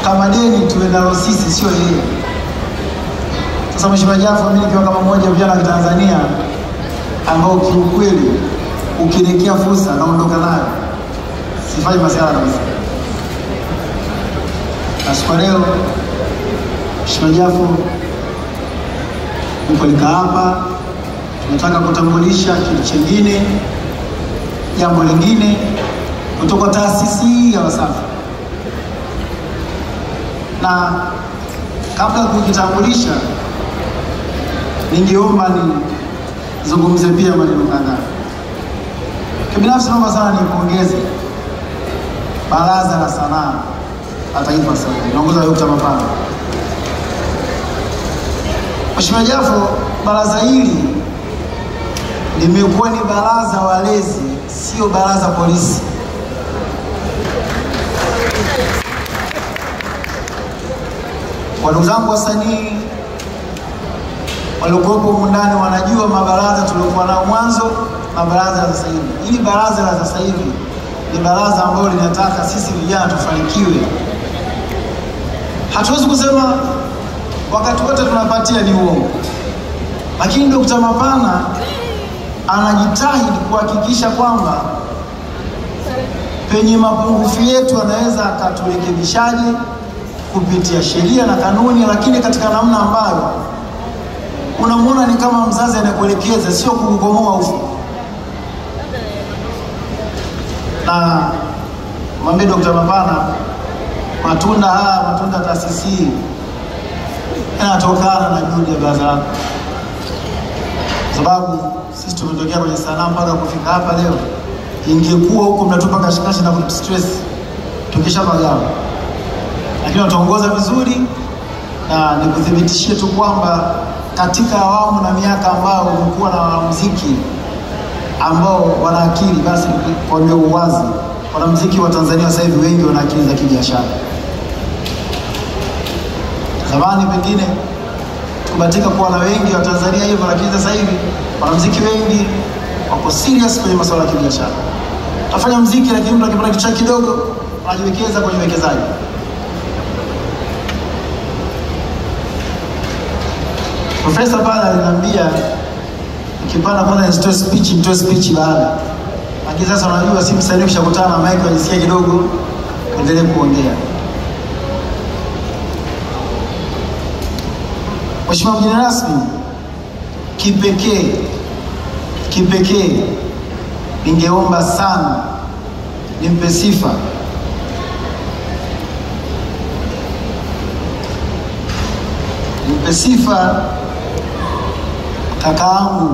kama deni tuwe nalo sisi, sio yeye. Sasa Mheshimiwa Jafo, mimi nikiwa kama mmoja vijana wa Tanzania ambao kiukweli ukielekea fursa naondoka nayo, sifanyi masiara kabisa. Kwa leo Mheshimiwa Jafo mkolika hapa, tunataka kutambulisha kitu kingine, jambo lingine kutoka taasisi ya Wasafi. Na kabla kukitambulisha, ningeomba nizungumze pia maneno kadhaa. Kibinafsi naomba sana nipongeze Baraza la Sanaa la Taifa sasa inaongozwa na Dr. Mapana. Mheshimiwa Jafo, baraza hili limekuwa ni baraza walezi, sio baraza polisi. Kwa ndugu zangu wasanii waliokuwepo ndani wanajua mabaraza tuliokuwa nao mwanzo na baraza la sasa hivi. Hili baraza la sasa hivi ni baraza ambalo linataka sisi vijana tufanikiwe. Hatuwezi kusema wakati wote tunapatia ni uongo. Lakini Dr. Mapana anajitahidi kuhakikisha kwamba penye mapungufu yetu anaweza akaturekebishaje kupitia sheria na kanuni, lakini katika namna ambayo unamuona ni kama mzazi anakuelekeza, sio kukugomoa ufu. Na mwambie Dr. Mapana, matunda taasisi yanatokana na juhudi ya baraza lako. Sababu sisi tumetokea kwenye sanaa mpaka kufika hapa leo. Ingekuwa huko mnatupa kashikashi na kutustress, tukishapagawa. Lakini wataongoza vizuri, na nikuthibitishie tu kwamba katika awamu na miaka ambao umekuwa na wanamuziki ambao wana akili, basi kwa leo uwazi, wanamuziki wa Tanzania sasa hivi wengi wana akili za kibiashara. Zamani pengine tukubatika kuwa na wengi wa Tanzania hivyo, lakini sasa hivi wanamuziki wengi wako serious kwenye masuala ya kibiashara. Tafanya muziki lakini mtu akipata kichwa kidogo anajiwekeza kwenye uwekezaji. Profesa pale aliniambia ukipanda kwanza nitoe speech baada. Lakini sasa unajua si msanii ukishakutana na mic unajisikia kidogo endelee kuongea. Mheshimiwa mgeni rasmi, kipekee ningeomba sana nimpe sifa kakaangu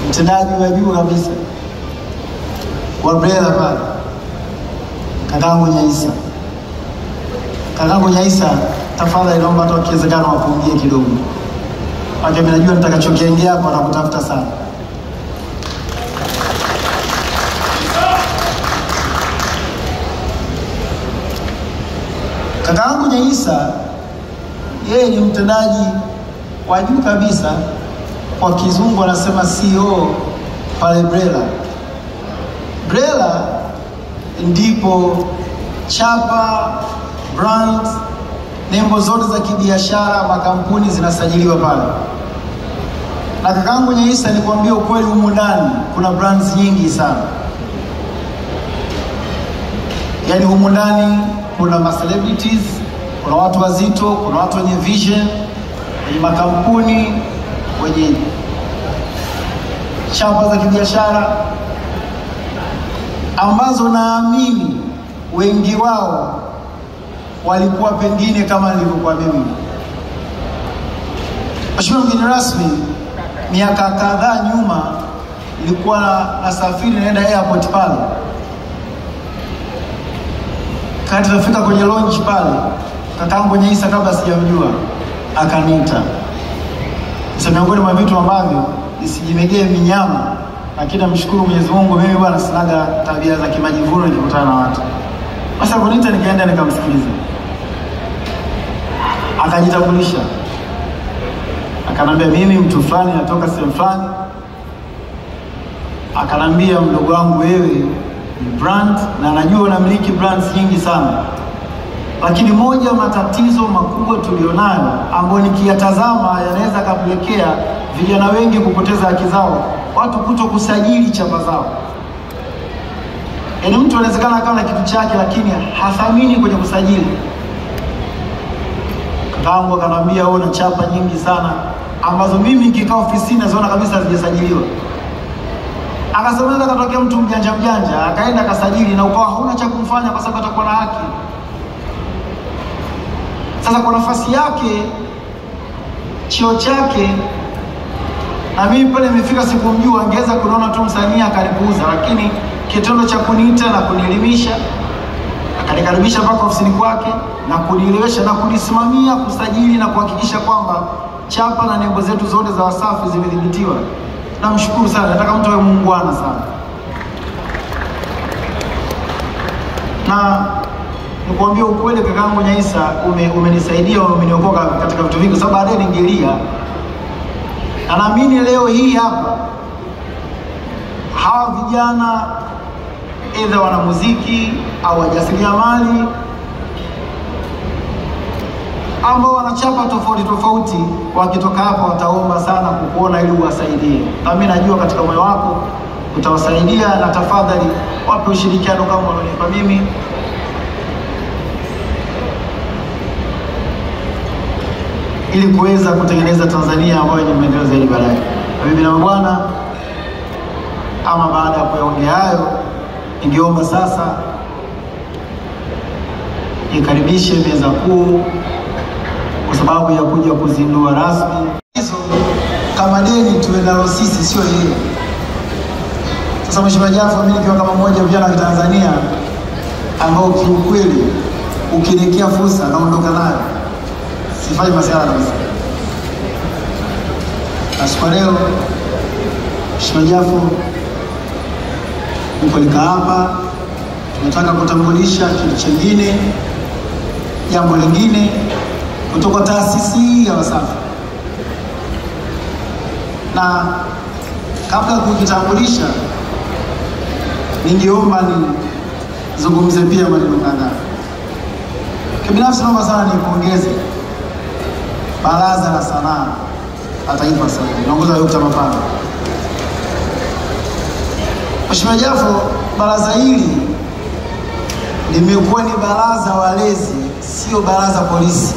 mtendaji wa juu kabisa wa Brela pale, kakaangu Nyaisa. Tafadhali naomba hata ukiwezekana wapungie kidogo. Hata mimi najua nitakachokiongea hapo na kutafuta sana. Kakaangu Nyaisa yeye ni mtendaji wa juu kabisa, kwa kizungu anasema CEO pale Brela. Brela ndipo chapa, brands, nembo zote za kibiashara, makampuni zinasajiliwa pale. Na kakaangu Nyaisa, nikwambia ukweli, humu ndani kuna brands nyingi sana. Yaani humu ndani kuna celebrities, kuna watu wazito, kuna watu wenye vision, wenye makampuni, wenye chapa za kibiashara ambazo naamini wengi wao walikuwa pengine kama nilivyokuwa mimi. Mheshimiwa mgeni rasmi, miaka kadhaa nyuma nilikuwa nasafiri naenda airport pale. Kati nafika kwenye lounge pale, kakaangu Nyaisa kabla sijamjua akaniita. Sasa miongoni mwa vitu ambavyo nisijimegee minyama, lakini namshukuru Mwenyezi Mungu, mimi bwana sinaga tabia za kimajivuno nikikutana na watu. Sasa kuniita nikaenda nikamsikiliza. Akajitambulisha. Akanambia mimi mtu fulani natoka sehemu fulani. akanambia, mdogo wangu, wewe ni brand na najua unamiliki brands nyingi sana, lakini moja matatizo makubwa tulionayo ambayo nikiyatazama yanaweza kapelekea vijana wengi kupoteza haki zao, watu kuto kusajili chapa zao. Yaani mtu anawezekana akawa na kitu chake lakini hathamini kwenye kusajili. Kakaangu akanambia, wewe una chapa nyingi sana ambazo mimi nikikaa ofisini naziona kabisa hazijasajiliwa. Akasema katokea mtu mjanja akaenda akasajili na ukawa huna cha kumfanya kwa sababu atakuwa na haki. Sasa kwa nafasi yake, cheo chake, na mimi pale nimefika sikumjua, angeweza kunaona tu msanii akanipuuza, lakini kitendo cha kuniita na kunielimisha, akanikaribisha mpaka ofisini kwake na kunielewesha na kunisimamia kusajili na kuhakikisha kwamba chapa na nembo zetu zote za Wasafi zimedhibitiwa. Namshukuru sana, nataka mtu awe muungwana sana. Na nikuambia ukweli, kakaangu Nyaisa, umenisaidia, umeniokoa katika vitu vingi, sababu baadaye ningelia. Na naamini leo hii hapa hawa vijana either wana muziki au wajasiriamali ambao wanachapa tofauti, wakitoka hapa wataomba sana kukuona ili uwasaidie. Na mimi najua katika moyo wako utawasaidia, na tafadhali wape ushirikiano kama ulionipa mimi. Ili kuweza kutengeneza Tanzania ambayo ni maendeleo zaidi baadaye. Bibi na mabwana, ama baada ya kuyaongea hayo, ningeomba sasa nikaribishe meza kuu kwa sababu ya kuja kuzindua rasmi. Hizo kama deni tuwe nalo sisi, sio yeye. Sasa Mheshimiwa Jafo, mimi nikiwa kama mmoja vijana wa Tanzania ambao kiukweli ukielekea fursa naondoka nayo, sifai masiara kabisa. Kwa leo Mheshimiwa Jafo mkolika hapa, tunataka kutambulisha kitu kingine, jambo lingine kutoka taasisi ya Wasafi. Na kabla ya kukitambulisha, ningeomba nizungumze pia maneno kadhaa. Kibinafsi naomba sana nipongeze Baraza la Sanaa la Taifa sasa, naongoza Dr. Mapana. Mheshimiwa Jafo, baraza hili limekuwa ni baraza walezi, sio baraza polisi.